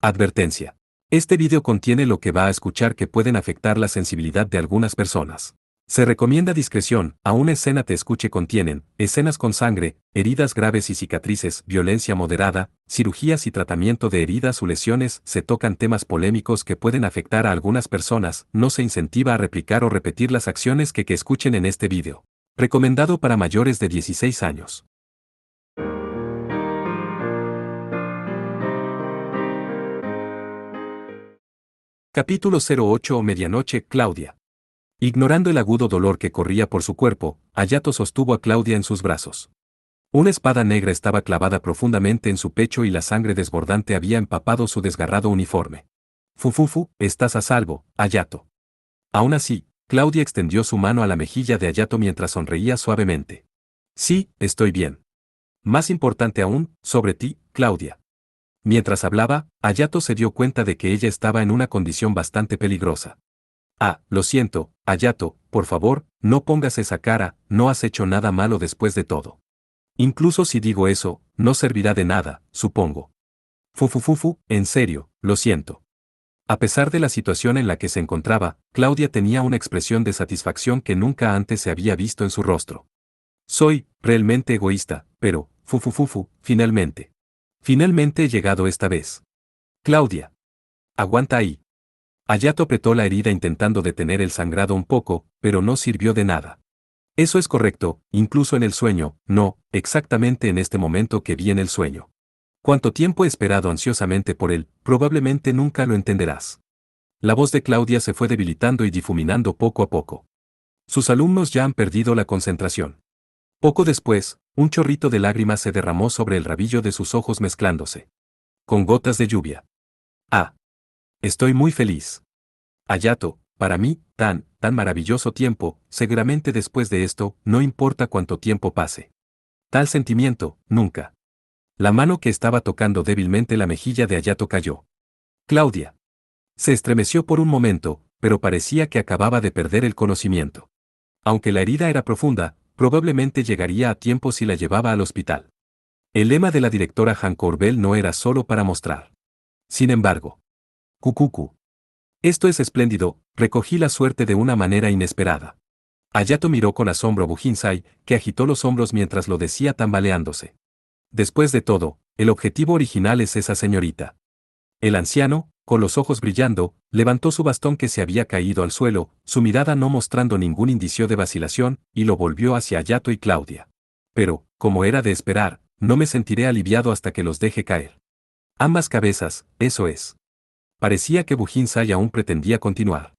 Advertencia. Este video contiene lo que va a escuchar que pueden afectar la sensibilidad de algunas personas. Se recomienda discreción, a una escena te escuche contienen, escenas con sangre, heridas graves y cicatrices, violencia moderada, cirugías y tratamiento de heridas o lesiones, se tocan temas polémicos que pueden afectar a algunas personas, no se incentiva a replicar o repetir las acciones que escuchen en este video. Recomendado para mayores de 16 años. Capítulo 08 o Medianoche, Claudia. Ignorando el agudo dolor que corría por su cuerpo, Hayato sostuvo a Claudia en sus brazos. Una espada negra estaba clavada profundamente en su pecho y la sangre desbordante había empapado su desgarrado uniforme. Fufufu, estás a salvo, Hayato. Aún así, Claudia extendió su mano a la mejilla de Hayato mientras sonreía suavemente. Sí, estoy bien. Más importante aún, sobre ti, Claudia. Mientras hablaba, Hayato se dio cuenta de que ella estaba en una condición bastante peligrosa. Ah, lo siento, Hayato, por favor, no pongas esa cara, no has hecho nada malo después de todo. Incluso si digo eso, no servirá de nada, supongo. Fufufufu, en serio, lo siento. A pesar de la situación en la que se encontraba, Claudia tenía una expresión de satisfacción que nunca antes se había visto en su rostro. Soy, realmente egoísta, pero, fufufufu, finalmente. Finalmente he llegado esta vez. Claudia. Aguanta ahí. Hayato apretó la herida intentando detener el sangrado un poco, pero no sirvió de nada. Eso es correcto, incluso en el sueño, no, exactamente en este momento que vi en el sueño. Cuánto tiempo he esperado ansiosamente por él, probablemente nunca lo entenderás. La voz de Claudia se fue debilitando y difuminando poco a poco. Sus alumnos ya han perdido la concentración. Poco después, un chorrito de lágrimas se derramó sobre el rabillo de sus ojos mezclándose con gotas de lluvia. Ah. Estoy muy feliz. Hayato, para mí, tan maravilloso tiempo, seguramente después de esto, no importa cuánto tiempo pase. Tal sentimiento, nunca. La mano que estaba tocando débilmente la mejilla de Hayato cayó. Claudia. Se estremeció por un momento, pero parecía que acababa de perder el conocimiento. Aunque la herida era profunda, probablemente llegaría a tiempo si la llevaba al hospital. El lema de la directora Han Corbel no era solo para mostrar. Sin embargo. Cucucu. Esto es espléndido, recogí la suerte de una manera inesperada. Hayato miró con asombro a Bujinsai, que agitó los hombros mientras lo decía tambaleándose. Después de todo, el objetivo original es esa señorita. El anciano, con los ojos brillando, levantó su bastón que se había caído al suelo, su mirada no mostrando ningún indicio de vacilación, y lo volvió hacia Hayato y Claudia. Pero, como era de esperar, no me sentiré aliviado hasta que los deje caer. Ambas cabezas, eso es. Parecía que Bujinsai aún pretendía continuar.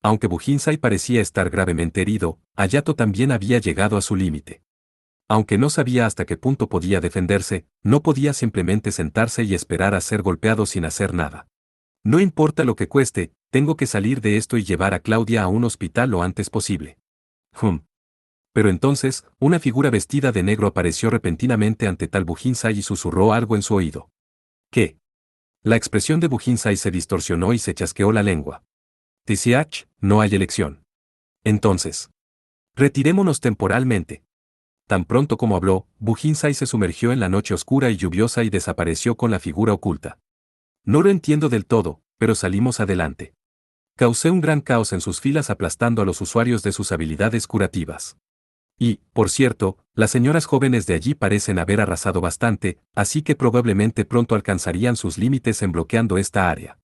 Aunque Bujinsai parecía estar gravemente herido, Hayato también había llegado a su límite. Aunque no sabía hasta qué punto podía defenderse, no podía simplemente sentarse y esperar a ser golpeado sin hacer nada. No importa lo que cueste, tengo que salir de esto y llevar a Claudia a un hospital lo antes posible. Pero entonces, una figura vestida de negro apareció repentinamente ante tal Bujinsai y susurró algo en su oído. ¿Qué? La expresión de Bujinsai se distorsionó y se chasqueó la lengua. TCH, no hay elección. Entonces. Retirémonos temporalmente. Tan pronto como habló, Bujinsai se sumergió en la noche oscura y lluviosa y desapareció con la figura oculta. No lo entiendo del todo, pero salimos adelante. Causé un gran caos en sus filas aplastando a los usuarios de sus habilidades curativas. Y, por cierto, las señoras jóvenes de allí parecen haber arrasado bastante, así que probablemente pronto alcanzarían sus límites en bloqueando esta área.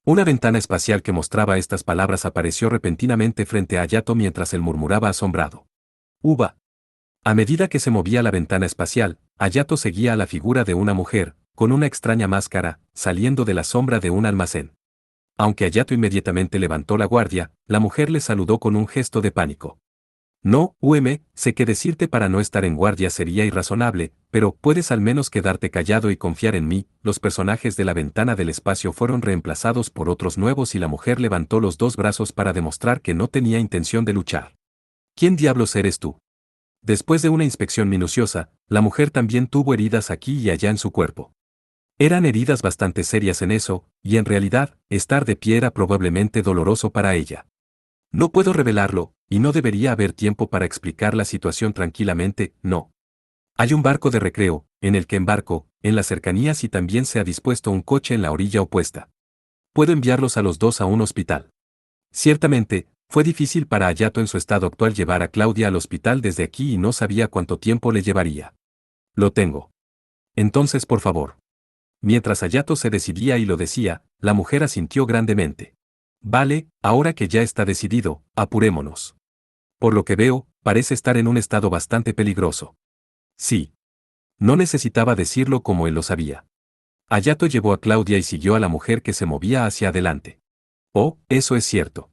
Una ventana espacial que mostraba estas palabras apareció repentinamente frente a Hayato mientras él murmuraba asombrado. ¡Uva! A medida que se movía la ventana espacial, Hayato seguía a la figura de una mujer, con una extraña máscara, saliendo de la sombra de un almacén. Aunque Hayato inmediatamente levantó la guardia, la mujer le saludó con un gesto de pánico. No, sé que decirte para no estar en guardia sería irrazonable, pero puedes al menos quedarte callado y confiar en mí. Los personajes de la ventana del espacio fueron reemplazados por otros nuevos y la mujer levantó los dos brazos para demostrar que no tenía intención de luchar. ¿Quién diablos eres tú? Después de una inspección minuciosa, la mujer también tuvo heridas aquí y allá en su cuerpo. Eran heridas bastante serias en eso, y en realidad, estar de pie era probablemente doloroso para ella. No puedo revelarlo, y no debería haber tiempo para explicar la situación tranquilamente, no. Hay un barco de recreo, en el que embarco, en las cercanías y también se ha dispuesto un coche en la orilla opuesta. Puedo enviarlos a los dos a un hospital. Ciertamente, fue difícil para Hayato en su estado actual llevar a Claudia al hospital desde aquí y no sabía cuánto tiempo le llevaría. Lo tengo. Entonces, por favor. Mientras Hayato se decidía y lo decía, la mujer asintió grandemente. Vale, ahora que ya está decidido, apurémonos. Por lo que veo, parece estar en un estado bastante peligroso. Sí. No necesitaba decirlo como él lo sabía. Hayato llevó a Claudia y siguió a la mujer que se movía hacia adelante. Oh, eso es cierto.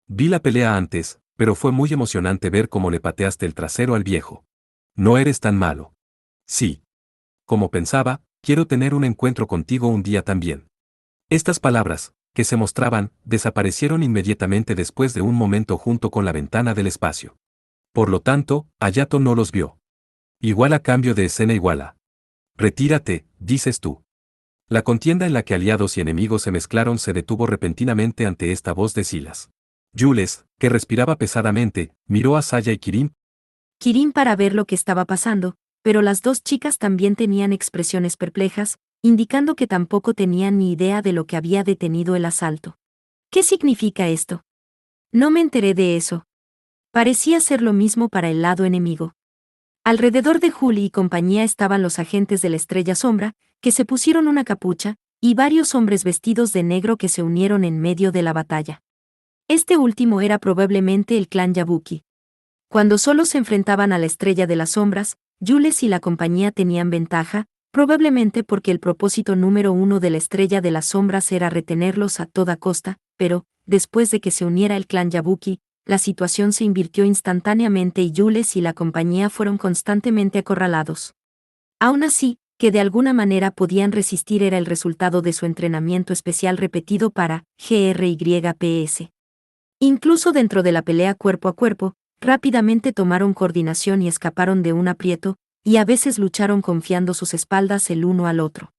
Vi la pelea antes, pero fue muy emocionante ver cómo le pateaste el trasero al viejo. No eres tan malo. Sí. Como pensaba, quiero tener un encuentro contigo un día también. Estas palabras, que se mostraban, desaparecieron inmediatamente después de un momento junto con la ventana del espacio. Por lo tanto, Hayato no los vio. Igual a cambio de escena iguala. Retírate, dices tú. La contienda en la que aliados y enemigos se mezclaron se detuvo repentinamente ante esta voz de Silas. Jules, que respiraba pesadamente, miró a Saya y Kirin para ver lo que estaba pasando, pero las dos chicas también tenían expresiones perplejas, indicando que tampoco tenían ni idea de lo que había detenido el asalto. ¿Qué significa esto? No me enteré de eso. Parecía ser lo mismo para el lado enemigo. Alrededor de Julie y compañía estaban los agentes de la Estrella Sombra, que se pusieron una capucha, y varios hombres vestidos de negro que se unieron en medio de la batalla. Este último era probablemente el clan Yabuki. Cuando solo se enfrentaban a la Estrella de las Sombras, Jules y la compañía tenían ventaja, probablemente porque el propósito número uno de la Estrella de las Sombras era retenerlos a toda costa, pero, después de que se uniera el clan Yabuki, la situación se invirtió instantáneamente y Jules y la compañía fueron constantemente acorralados. Aún así, que de alguna manera podían resistir era el resultado de su entrenamiento especial repetido para GRYPS. Incluso dentro de la pelea cuerpo a cuerpo, rápidamente tomaron coordinación y escaparon de un aprieto, y a veces lucharon confiando sus espaldas el uno al otro.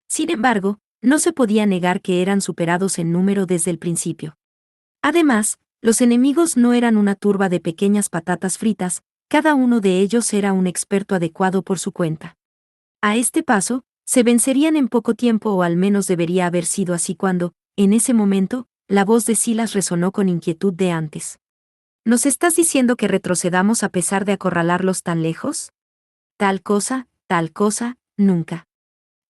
Sin embargo, no se podía negar que eran superados en número desde el principio. Además, los enemigos no eran una turba de pequeñas patatas fritas, cada uno de ellos era un experto adecuado por su cuenta. A este paso, se vencerían en poco tiempo o al menos debería haber sido así cuando, en ese momento, la voz de Silas resonó con inquietud de antes. ¿Nos estás diciendo que retrocedamos a pesar de acorralarlos tan lejos? Tal cosa, nunca.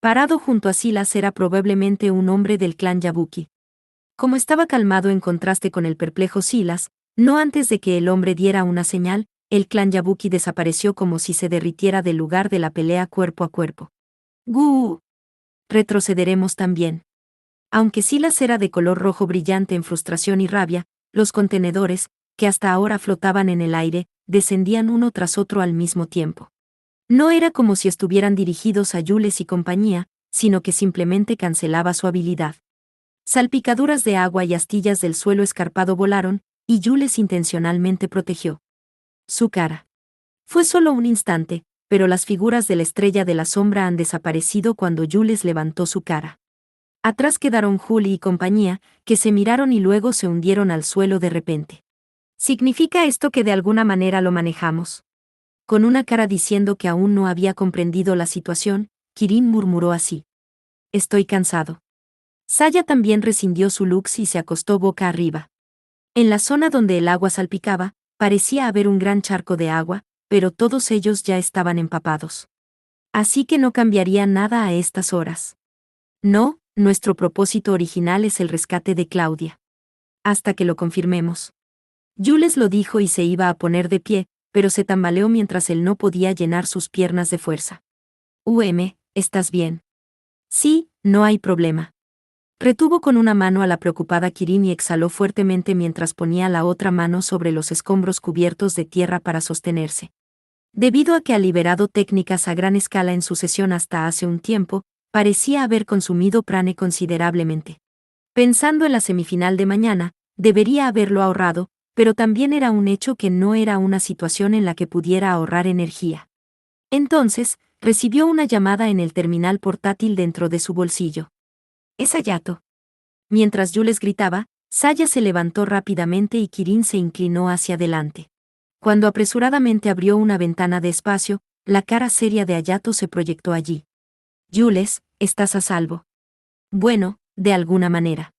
Parado junto a Silas era probablemente un hombre del clan Yabuki. Como estaba calmado en contraste con el perplejo Silas, no antes de que el hombre diera una señal, el clan Yabuki desapareció como si se derritiera del lugar de la pelea cuerpo a cuerpo. ¡Guu! Retrocederemos también. Aunque Silas era de color rojo brillante en frustración y rabia, los contenedores, que hasta ahora flotaban en el aire, descendían uno tras otro al mismo tiempo. No era como si estuvieran dirigidos a Jules y compañía, sino que simplemente cancelaba su habilidad. Salpicaduras de agua y astillas del suelo escarpado volaron, y Jules intencionalmente protegió su cara. Fue solo un instante, pero las figuras de la Estrella de la Sombra han desaparecido cuando Jules levantó su cara. Atrás quedaron Julie y compañía, que se miraron y luego se hundieron al suelo de repente. ¿Significa esto que de alguna manera lo manejamos? Con una cara diciendo que aún no había comprendido la situación, Kirin murmuró así. Estoy cansado. Saya también rescindió su lux y se acostó boca arriba. En la zona donde el agua salpicaba, parecía haber un gran charco de agua, pero todos ellos ya estaban empapados. Así que no cambiaría nada a estas horas. No, nuestro propósito original es el rescate de Claudia. Hasta que lo confirmemos. Jules lo dijo y se iba a poner de pie, pero se tambaleó mientras él no podía llenar sus piernas de fuerza. ¿Estás bien? Sí, no hay problema. Retuvo con una mano a la preocupada Kirin y exhaló fuertemente mientras ponía la otra mano sobre los escombros cubiertos de tierra para sostenerse. Debido a que ha liberado técnicas a gran escala en su sesión hasta hace un tiempo, parecía haber consumido prane considerablemente. Pensando en la semifinal de mañana, debería haberlo ahorrado, pero también era un hecho que no era una situación en la que pudiera ahorrar energía. Entonces, recibió una llamada en el terminal portátil dentro de su bolsillo. Es Hayato. Mientras Jules gritaba, Saya se levantó rápidamente y Kirin se inclinó hacia adelante. Cuando apresuradamente abrió una ventana de espacio, la cara seria de Hayato se proyectó allí. Jules, estás a salvo. Bueno, de alguna manera.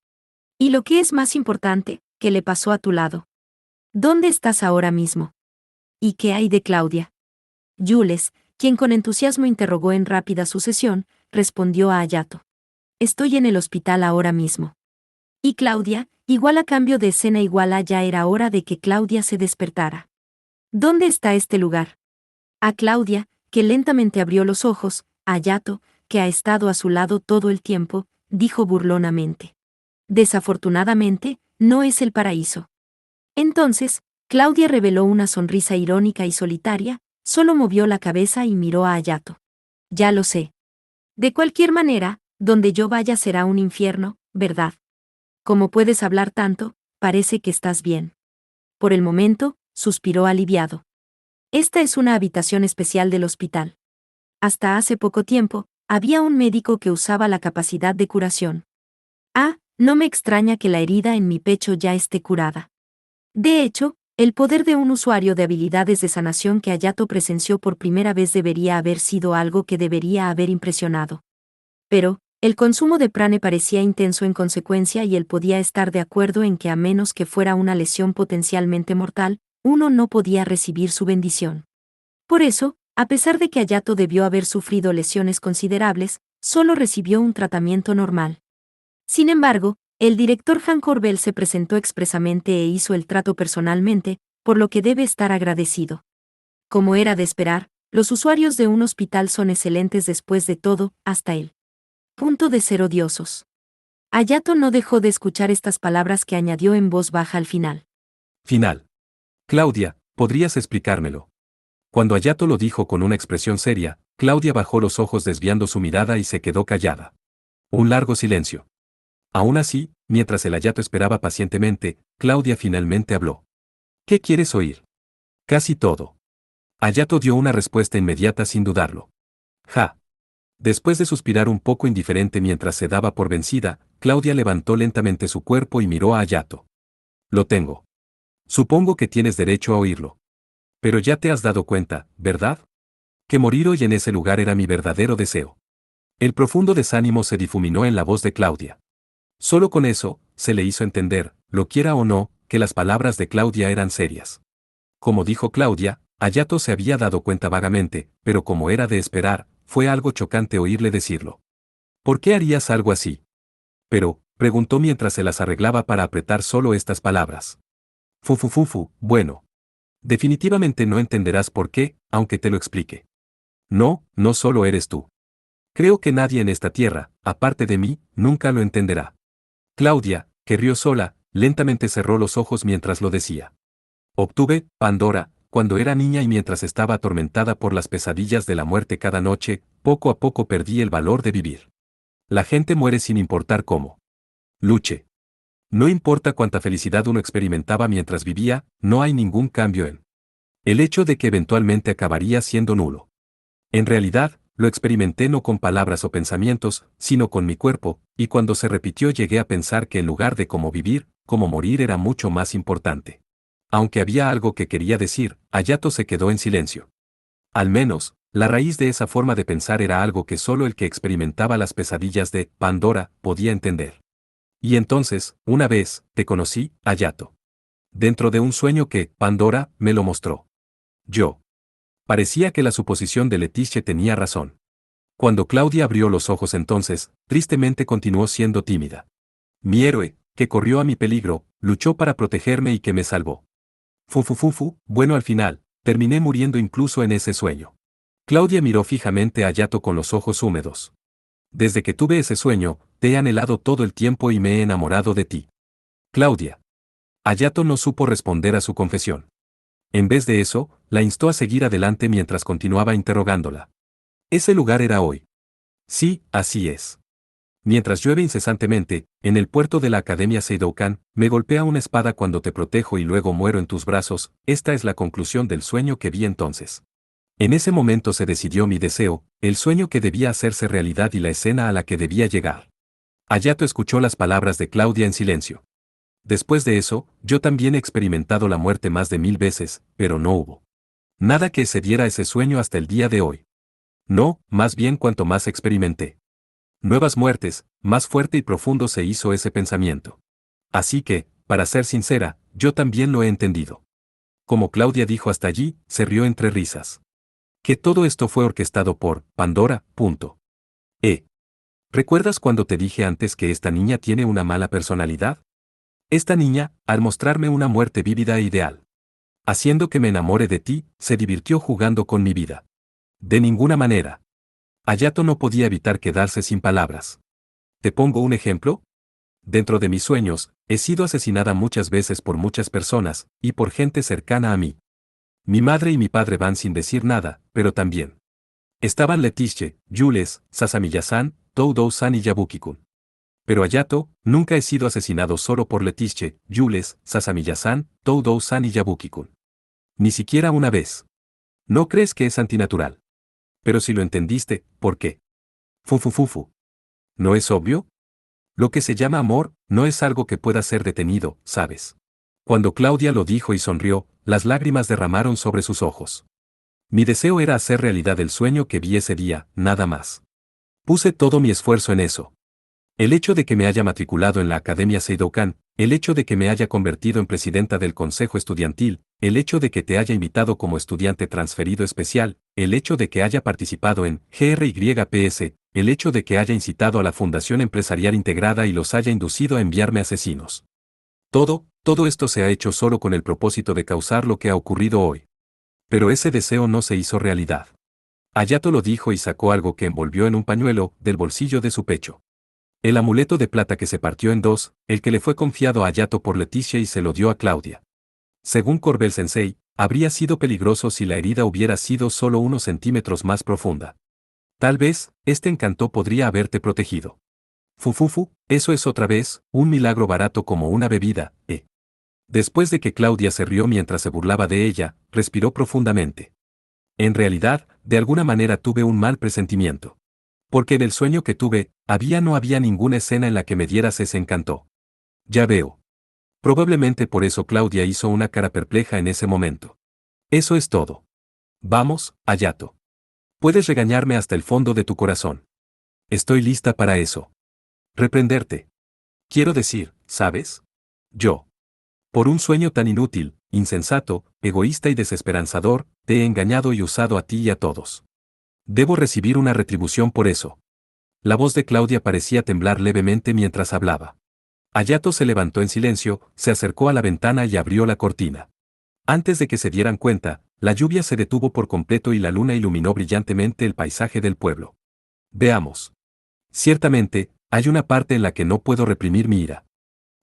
Y lo que es más importante, ¿qué le pasó a tu lado? ¿Dónde estás ahora mismo? ¿Y qué hay de Claudia? Jules, quien con entusiasmo interrogó en rápida sucesión, respondió a Hayato. Estoy en el hospital ahora mismo. Y Claudia, igual a cambio de escena igual a ya era hora de que Claudia se despertara. ¿Dónde está este lugar? A Claudia, que lentamente abrió los ojos, a Hayato, que ha estado a su lado todo el tiempo, dijo burlonamente. Desafortunadamente, no es el paraíso. Entonces, Claudia reveló una sonrisa irónica y solitaria, solo movió la cabeza y miró a Hayato. Ya lo sé. De cualquier manera, donde yo vaya será un infierno, ¿verdad? Como puedes hablar tanto, parece que estás bien. Por el momento, suspiró aliviado. Esta es una habitación especial del hospital. Hasta hace poco tiempo, había un médico que usaba la capacidad de curación. Ah, no me extraña que la herida en mi pecho ya esté curada. De hecho, el poder de un usuario de habilidades de sanación que Hayato presenció por primera vez debería haber sido algo que debería haber impresionado. Pero, el consumo de prane parecía intenso en consecuencia y él podía estar de acuerdo en que a menos que fuera una lesión potencialmente mortal, uno no podía recibir su bendición. Por eso, a pesar de que Hayato debió haber sufrido lesiones considerables, solo recibió un tratamiento normal. Sin embargo, el director Han Corbel se presentó expresamente e hizo el trato personalmente, por lo que debe estar agradecido. Como era de esperar, los usuarios de un hospital son excelentes después de todo, hasta él. Punto de ser odiosos. Hayato no dejó de escuchar estas palabras que añadió en voz baja al final. Final. Claudia, ¿podrías explicármelo? Cuando Hayato lo dijo con una expresión seria, Claudia bajó los ojos desviando su mirada y se quedó callada. Un largo silencio. Aún así, mientras el Hayato esperaba pacientemente, Claudia finalmente habló. ¿Qué quieres oír? Casi todo. Hayato dio una respuesta inmediata sin dudarlo. Ja. Después de suspirar un poco indiferente mientras se daba por vencida, Claudia levantó lentamente su cuerpo y miró a Hayato. Lo tengo. Supongo que tienes derecho a oírlo. Pero ya te has dado cuenta, ¿verdad? Que morir hoy en ese lugar era mi verdadero deseo. El profundo desánimo se difuminó en la voz de Claudia. Solo con eso, se le hizo entender, lo quiera o no, que las palabras de Claudia eran serias. Como dijo Claudia, Hayato se había dado cuenta vagamente, pero como era de esperar, fue algo chocante oírle decirlo. ¿Por qué harías algo así? Pero, preguntó mientras se las arreglaba para apretar solo estas palabras. Fufufufu, bueno. Definitivamente no entenderás por qué, aunque te lo explique. No, no solo eres tú. Creo que nadie en esta tierra, aparte de mí, nunca lo entenderá. Claudia, que rió sola, lentamente cerró los ojos mientras lo decía. Obtuve, Pandora, cuando era niña y mientras estaba atormentada por las pesadillas de la muerte cada noche, poco a poco perdí el valor de vivir. La gente muere sin importar cómo. Luche. No importa cuánta felicidad uno experimentaba mientras vivía, no hay ningún cambio en el hecho de que eventualmente acabaría siendo nulo. En realidad, lo experimenté no con palabras o pensamientos, sino con mi cuerpo, y cuando se repitió llegué a pensar que en lugar de cómo vivir, cómo morir era mucho más importante. Aunque había algo que quería decir, Hayato se quedó en silencio. Al menos, la raíz de esa forma de pensar era algo que solo el que experimentaba las pesadillas de Pandora podía entender. Y entonces, una vez, te conocí, Hayato. Dentro de un sueño que, Pandora, me lo mostró. Yo. Parecía que la suposición de Leticia tenía razón. Cuando Claudia abrió los ojos entonces, tristemente continuó siendo tímida. Mi héroe, que corrió a mi peligro, luchó para protegerme y que me salvó. Fufufufu, bueno al final, terminé muriendo incluso en ese sueño. Claudia miró fijamente a Hayato con los ojos húmedos. Desde que tuve ese sueño, te he anhelado todo el tiempo y me he enamorado de ti. Claudia. Hayato no supo responder a su confesión. En vez de eso, la instó a seguir adelante mientras continuaba interrogándola. Ese lugar era hoy. Sí, así es. Mientras llueve incesantemente, en el puerto de la Academia Seidoukan, me golpea una espada cuando te protejo y luego muero en tus brazos, esta es la conclusión del sueño que vi entonces. En ese momento se decidió mi deseo, el sueño que debía hacerse realidad y la escena a la que debía llegar. Hayato escuchó las palabras de Claudia en silencio. Después de eso, yo también he experimentado la muerte más de 1000 veces, pero no hubo Nada que excediera ese sueño hasta el día de hoy. No, más bien cuanto más experimenté nuevas muertes, más fuerte y profundo se hizo ese pensamiento. Así que, para ser sincera, yo también lo he entendido. Como Claudia dijo hasta allí, se rió entre risas. Que todo esto fue orquestado por Pandora, punto. ¿Recuerdas cuando te dije antes que esta niña tiene una mala personalidad? Esta niña, al mostrarme una muerte vívida e ideal, haciendo que me enamore de ti, se divirtió jugando con mi vida. De ninguna manera. Hayato no podía evitar quedarse sin palabras. ¿Te pongo un ejemplo? Dentro de mis sueños, he sido asesinada muchas veces por muchas personas, y por gente cercana a mí. Mi madre y mi padre van sin decir nada, pero también estaban Leticia, Jules, Sasamiya-san, Toudou-san y Yabuki-kun. Pero Hayato, nunca he sido asesinado solo por Leticia, Jules, Sasamiya-san, Toudou-san y Yabuki-kun. Ni siquiera una vez. ¿No crees que es antinatural? Pero si lo entendiste, ¿por qué? Fufufufu. ¿No es obvio? Lo que se llama amor, no es algo que pueda ser detenido, ¿sabes? Cuando Claudia lo dijo y sonrió, las lágrimas derramaron sobre sus ojos. Mi deseo era hacer realidad el sueño que vi ese día, nada más. Puse todo mi esfuerzo en eso. El hecho de que me haya matriculado en la Academia Seidokan, el hecho de que me haya convertido en presidenta del Consejo Estudiantil, el hecho de que te haya invitado como estudiante transferido especial, el hecho de que haya participado en GRYPS, el hecho de que haya incitado a la Fundación Empresarial Integrada y los haya inducido a enviarme asesinos. Todo esto se ha hecho solo con el propósito de causar lo que ha ocurrido hoy. Pero ese deseo no se hizo realidad. Hayato lo dijo y sacó algo que envolvió en un pañuelo del bolsillo de su pecho. El amuleto de plata que se partió en dos, el que le fue confiado a Hayato por Leticia y se lo dio a Claudia. Según Corbel Sensei, habría sido peligroso si la herida hubiera sido solo unos centímetros más profunda. Tal vez, este encanto podría haberte protegido. Fufufu, eso es otra vez, un milagro barato como una bebida, Después de que Claudia se rió mientras se burlaba de ella, respiró profundamente. En realidad, de alguna manera tuve un mal presentimiento. Porque en el sueño que tuve, no había ninguna escena en la que me dieras ese encanto. Ya veo. Probablemente por eso Claudia hizo una cara perpleja en ese momento. Eso es todo. Vamos, Hayato. Puedes regañarme hasta el fondo de tu corazón. Estoy lista para eso. Reprenderte. Quiero decir, ¿sabes? Yo. Por un sueño tan inútil, insensato, egoísta y desesperanzador, te he engañado y usado a ti y a todos. Debo recibir una retribución por eso. La voz de Claudia parecía temblar levemente mientras hablaba. Hayato se levantó en silencio, se acercó a la ventana y abrió la cortina. Antes de que se dieran cuenta, la lluvia se detuvo por completo y la luna iluminó brillantemente el paisaje del pueblo. Veamos. Ciertamente, hay una parte en la que no puedo reprimir mi ira.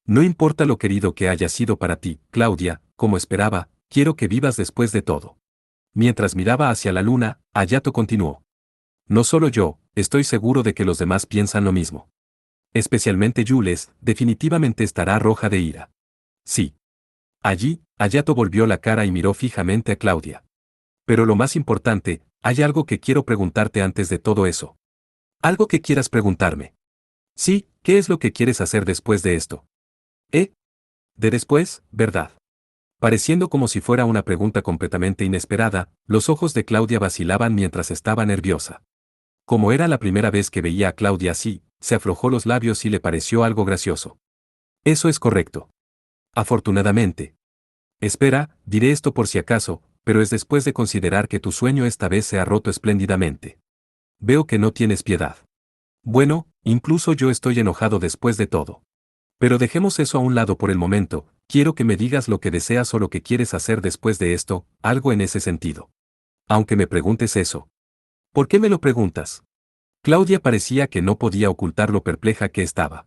No importa lo querido que haya sido para ti, Claudia, como esperaba, quiero que vivas después de todo. Mientras miraba hacia la luna, Hayato continuó. No solo yo, estoy seguro de que los demás piensan lo mismo. Especialmente Jules, definitivamente estará roja de ira. Sí. Allí, Hayato volvió la cara y miró fijamente a Claudia. Pero lo más importante, hay algo que quiero preguntarte antes de todo eso. Algo que quieras preguntarme. Sí, ¿qué es lo que quieres hacer después de esto? De después, ¿verdad? Pareciendo como si fuera una pregunta completamente inesperada, los ojos de Claudia vacilaban mientras estaba nerviosa. Como era la primera vez que veía a Claudia así, se aflojó los labios y le pareció algo gracioso. Eso es correcto. Afortunadamente. Espera, diré esto por si acaso, pero es después de considerar que tu sueño esta vez se ha roto espléndidamente. Veo que no tienes piedad. Bueno, incluso yo estoy enojado después de todo. Pero dejemos eso a un lado por el momento, quiero que me digas lo que deseas o lo que quieres hacer después de esto, algo en ese sentido. Aunque me preguntes eso. ¿Por qué me lo preguntas? Claudia parecía que no podía ocultar lo perpleja que estaba.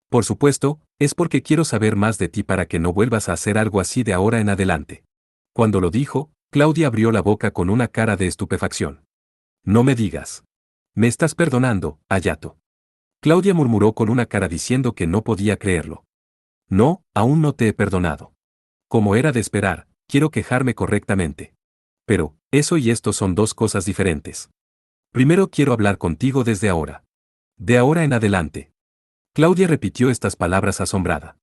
Por supuesto, es porque quiero saber más de ti para que no vuelvas a hacer algo así de ahora en adelante. Cuando lo dijo, Claudia abrió la boca con una cara de estupefacción. No me digas. ¿Me estás perdonando, Hayato? Claudia murmuró con una cara diciendo que no podía creerlo. No, aún no te he perdonado. Como era de esperar, quiero quejarme correctamente. Pero, eso y esto son dos cosas diferentes. Primero quiero hablar contigo desde ahora. De ahora en adelante. Claudia repitió estas palabras asombrada.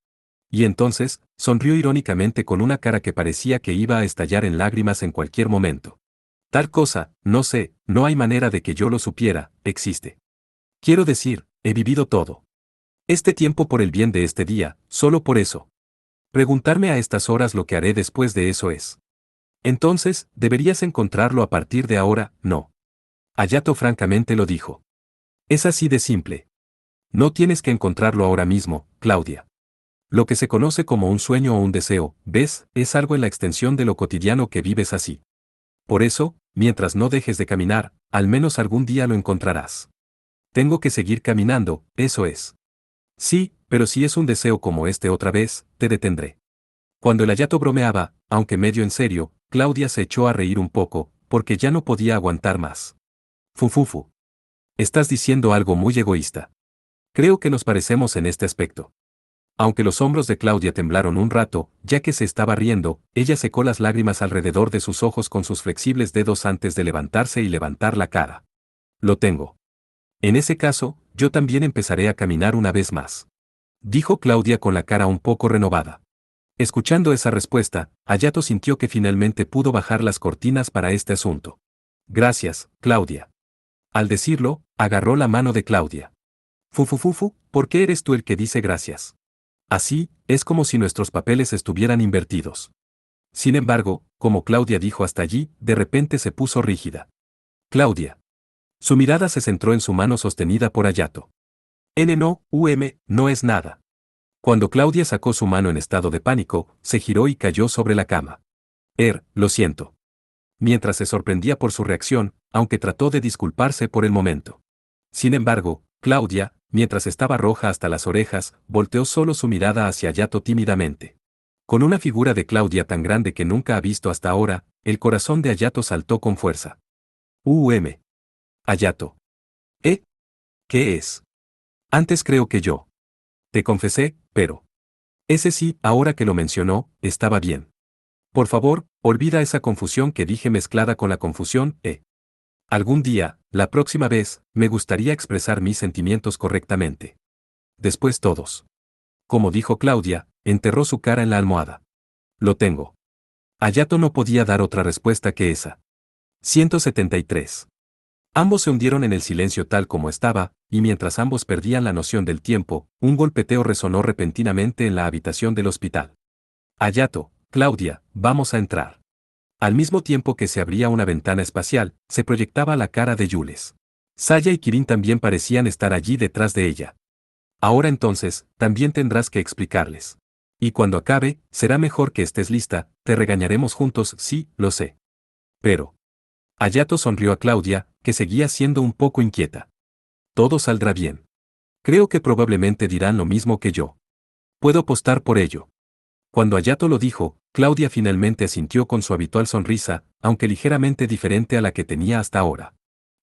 Y entonces, sonrió irónicamente con una cara que parecía que iba a estallar en lágrimas en cualquier momento. Tal cosa, no sé, no hay manera de que yo lo supiera, existe. Quiero decir, he vivido todo este tiempo por el bien de este día, solo por eso. Preguntarme a estas horas lo que haré después de eso es. Entonces, deberías encontrarlo a partir de ahora, no. Hayato francamente lo dijo. Es así de simple. No tienes que encontrarlo ahora mismo, Claudia. Lo que se conoce como un sueño o un deseo, ¿ves?, es algo en la extensión de lo cotidiano que vives así. Por eso, mientras no dejes de caminar, al menos algún día lo encontrarás. Tengo que seguir caminando, eso es. Sí, pero si es un deseo como este otra vez, te detendré. Cuando el Hayato bromeaba, aunque medio en serio, Claudia se echó a reír un poco, porque ya no podía aguantar más. Fufufu. Estás diciendo algo muy egoísta. Creo que nos parecemos en este aspecto. Aunque los hombros de Claudia temblaron un rato, ya que se estaba riendo, ella secó las lágrimas alrededor de sus ojos con sus flexibles dedos antes de levantarse y levantar la cara. Lo tengo. En ese caso, yo también empezaré a caminar una vez más. Dijo Claudia con la cara un poco renovada. Escuchando esa respuesta, Hayato sintió que finalmente pudo bajar las cortinas para este asunto. Gracias, Claudia. Al decirlo, agarró la mano de Claudia. Fufufufu, ¿por qué eres tú el que dice gracias? Así, es como si nuestros papeles estuvieran invertidos. Sin embargo, como Claudia dijo hasta allí, de repente se puso rígida. Claudia. Su mirada se centró en su mano sostenida por Hayato. No, no es nada. Cuando Claudia sacó su mano en estado de pánico, se giró y cayó sobre la cama. Lo siento. Mientras se sorprendía por su reacción, aunque trató de disculparse por el momento. Sin embargo, Claudia, mientras estaba roja hasta las orejas, volteó solo su mirada hacia Hayato tímidamente. Con una figura de Claudia tan grande que nunca ha visto hasta ahora, el corazón de Hayato saltó con fuerza. Hayato. ¿Qué es? Antes creo que yo. Te confesé, pero. Ese sí, ahora que lo mencionó, estaba bien. Por favor, olvida esa confusión que dije mezclada con la confusión, Algún día, la próxima vez, me gustaría expresar mis sentimientos correctamente. Después todos. Como dijo Claudia, enterró su cara en la almohada. Lo tengo. Hayato no podía dar otra respuesta que esa. 173. Ambos se hundieron en el silencio tal como estaba, y mientras ambos perdían la noción del tiempo, un golpeteo resonó repentinamente en la habitación del hospital. Hayato, Claudia, vamos a entrar. Al mismo tiempo que se abría una ventana espacial, se proyectaba la cara de Jules. Saya y Kirin también parecían estar allí detrás de ella. Ahora entonces, también tendrás que explicarles. Y cuando acabe, será mejor que estés lista, te regañaremos juntos, sí, lo sé. Pero. Hayato sonrió a Claudia, que seguía siendo un poco inquieta. Todo saldrá bien. Creo que probablemente dirán lo mismo que yo. Puedo apostar por ello. Cuando Hayato lo dijo, Claudia finalmente asintió con su habitual sonrisa, aunque ligeramente diferente a la que tenía hasta ahora.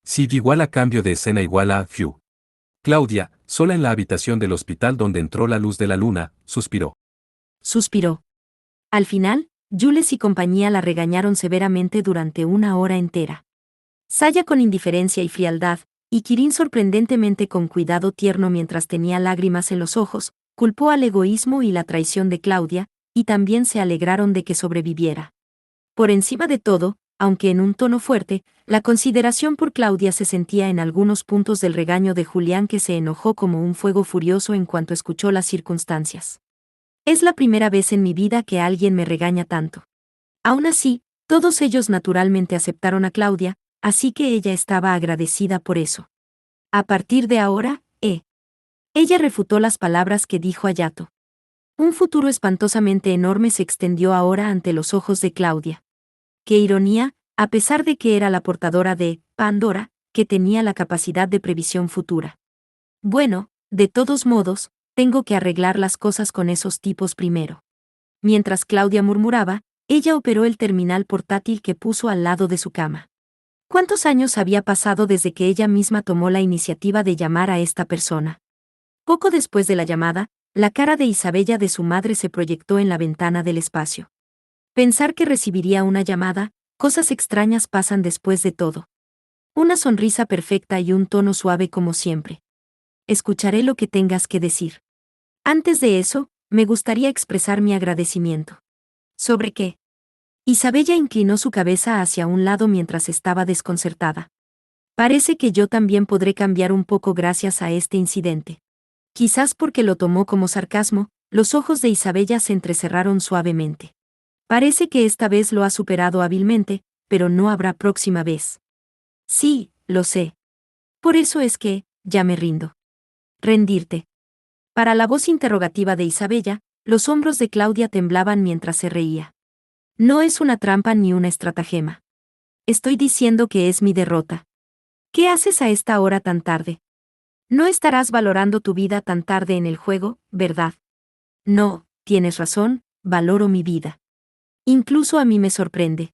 Sid igual a cambio de escena igual a Few. Claudia, sola en la habitación del hospital donde entró la luz de la luna, suspiró. Suspiró. Al final, Jules y compañía la regañaron severamente durante una hora entera. Saya con indiferencia y frialdad, y Kirin sorprendentemente con cuidado tierno mientras tenía lágrimas en los ojos, culpó al egoísmo y la traición de Claudia, y también se alegraron de que sobreviviera. Por encima de todo, aunque en un tono fuerte, la consideración por Claudia se sentía en algunos puntos del regaño de Julián, que se enojó como un fuego furioso en cuanto escuchó las circunstancias. Es la primera vez en mi vida que alguien me regaña tanto. Aún así, todos ellos naturalmente aceptaron a Claudia, así que ella estaba agradecida por eso. A partir de ahora, Ella refutó las palabras que dijo Hayato. Un futuro espantosamente enorme se extendió ahora ante los ojos de Claudia. Qué ironía, a pesar de que era la portadora de Pandora, que tenía la capacidad de previsión futura. Bueno, de todos modos, tengo que arreglar las cosas con esos tipos primero. Mientras Claudia murmuraba, ella operó el terminal portátil que puso al lado de su cama. ¿Cuántos años había pasado desde que ella misma tomó la iniciativa de llamar a esta persona? Poco después de la llamada, la cara de Isabella de su madre se proyectó en la ventana del espacio. Pensar que recibiría una llamada, cosas extrañas pasan después de todo. Una sonrisa perfecta y un tono suave como siempre. Escucharé lo que tengas que decir. Antes de eso, me gustaría expresar mi agradecimiento. ¿Sobre qué? Isabella inclinó su cabeza hacia un lado mientras estaba desconcertada. Parece que yo también podré cambiar un poco gracias a este incidente. Quizás porque lo tomó como sarcasmo, los ojos de Isabella se entrecerraron suavemente. Parece que esta vez lo ha superado hábilmente, pero no habrá próxima vez. Sí, lo sé. Por eso es que, ya me rindo. Rendirte. Para la voz interrogativa de Isabella, los hombros de Claudia temblaban mientras se reía. No es una trampa ni una estratagema. Estoy diciendo que es mi derrota. ¿Qué haces a esta hora tan tarde? No estarás valorando tu vida tan tarde en el juego, ¿verdad? No, tienes razón, valoro mi vida. Incluso a mí me sorprende.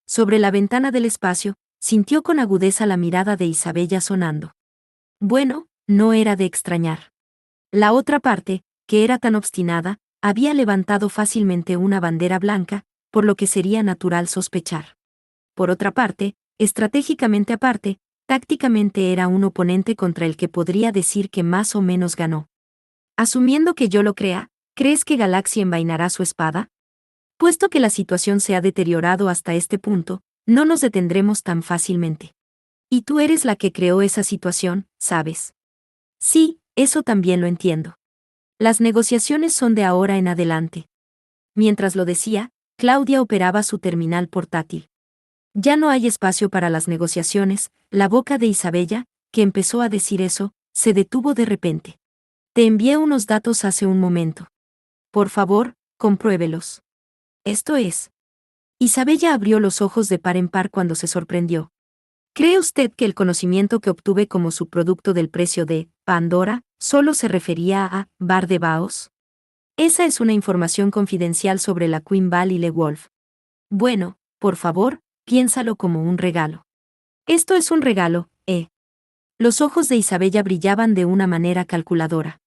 Sobre la ventana del espacio, sintió con agudeza la mirada de Isabella sonando. Bueno, no era de extrañar. La otra parte, que era tan obstinada, había levantado fácilmente una bandera blanca, por lo que sería natural sospechar. Por otra parte, estratégicamente aparte, tácticamente era un oponente contra el que podría decir que más o menos ganó. Asumiendo que yo lo crea, ¿crees que Galaxy envainará su espada? Puesto que la situación se ha deteriorado hasta este punto, no nos detendremos tan fácilmente. Y tú eres la que creó esa situación, ¿sabes? Sí, eso también lo entiendo. Las negociaciones son de ahora en adelante. Mientras lo decía, Claudia operaba su terminal portátil. Ya no hay espacio para las negociaciones, la boca de Isabella, que empezó a decir eso, se detuvo de repente. Te envié unos datos hace un momento. Por favor, compruébelos. Esto es. Isabella abrió los ojos de par en par cuando se sorprendió. ¿Cree usted que el conocimiento que obtuve como subproducto del precio de Pandora solo se refería a Bar de Baos? Esa es una información confidencial sobre la Queen Val y Le Wolf. Bueno, por favor, piénsalo como un regalo. Esto es un regalo, ¿eh? Los ojos de Isabella brillaban de una manera calculadora.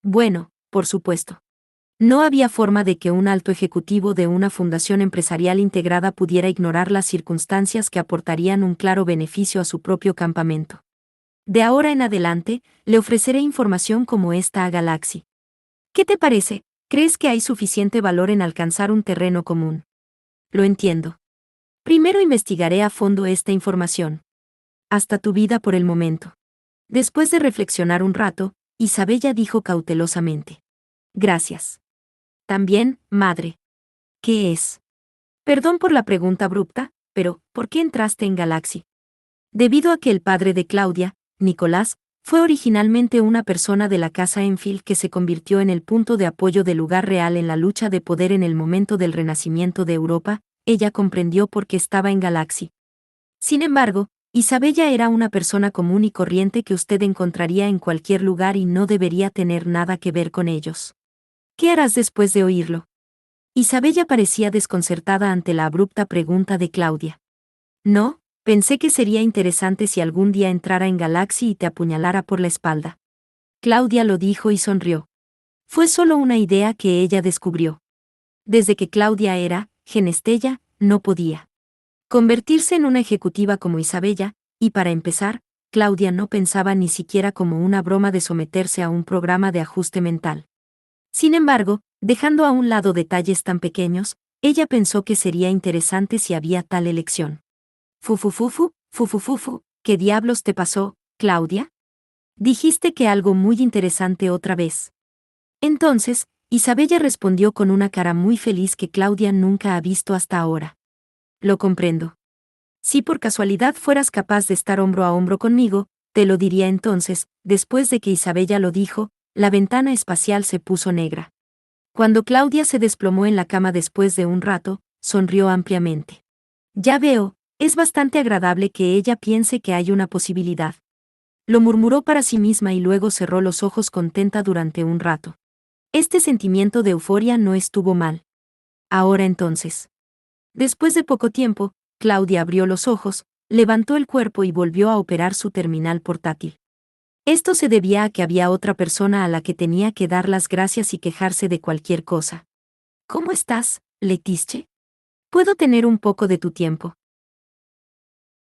Bueno, por supuesto. No había forma de que un alto ejecutivo de una fundación empresarial integrada pudiera ignorar las circunstancias que aportarían un claro beneficio a su propio campamento. De ahora en adelante, le ofreceré información como esta a Galaxy. ¿Qué te parece? ¿Crees que hay suficiente valor en alcanzar un terreno común? Lo entiendo. Primero investigaré a fondo esta información. Hasta tu vida por el momento. Después de reflexionar un rato, Isabella dijo cautelosamente. Gracias. También, madre. ¿Qué es? Perdón por la pregunta abrupta, pero ¿por qué entraste en Galaxy? Debido a que el padre de Claudia, Nicolás, fue originalmente una persona de la casa Enfield que se convirtió en el punto de apoyo del lugar real en la lucha de poder en el momento del renacimiento de Europa, ella comprendió por qué estaba en Galaxy. Sin embargo, Isabella era una persona común y corriente que usted encontraría en cualquier lugar y no debería tener nada que ver con ellos. ¿Qué harás después de oírlo? Isabella parecía desconcertada ante la abrupta pregunta de Claudia. No, pensé que sería interesante si algún día entrara en Galaxy y te apuñalara por la espalda. Claudia lo dijo y sonrió. Fue solo una idea que ella descubrió. Desde que Claudia era Genestella, no podía convertirse en una ejecutiva como Isabella, y para empezar, Claudia no pensaba ni siquiera como una broma de someterse a un programa de ajuste mental. Sin embargo, dejando a un lado detalles tan pequeños, ella pensó que sería interesante si había tal elección. Fufufufu, ¿qué diablos te pasó, Claudia? Dijiste que algo muy interesante otra vez. Entonces, Isabella respondió con una cara muy feliz que Claudia nunca ha visto hasta ahora. Lo comprendo. Si por casualidad fueras capaz de estar hombro a hombro conmigo, te lo diría entonces. Después de que Isabella lo dijo, la ventana espacial se puso negra. Cuando Claudia se desplomó en la cama después de un rato, sonrió ampliamente. Ya veo, es bastante agradable que ella piense que hay una posibilidad. Lo murmuró para sí misma y luego cerró los ojos contenta durante un rato. Este sentimiento de euforia no estuvo mal. Ahora entonces. Después de poco tiempo, Claudia abrió los ojos, levantó el cuerpo y volvió a operar su terminal portátil. Esto se debía a que había otra persona a la que tenía que dar las gracias y quejarse de cualquier cosa. ¿Cómo estás, Leticia? ¿Puedo tener un poco de tu tiempo?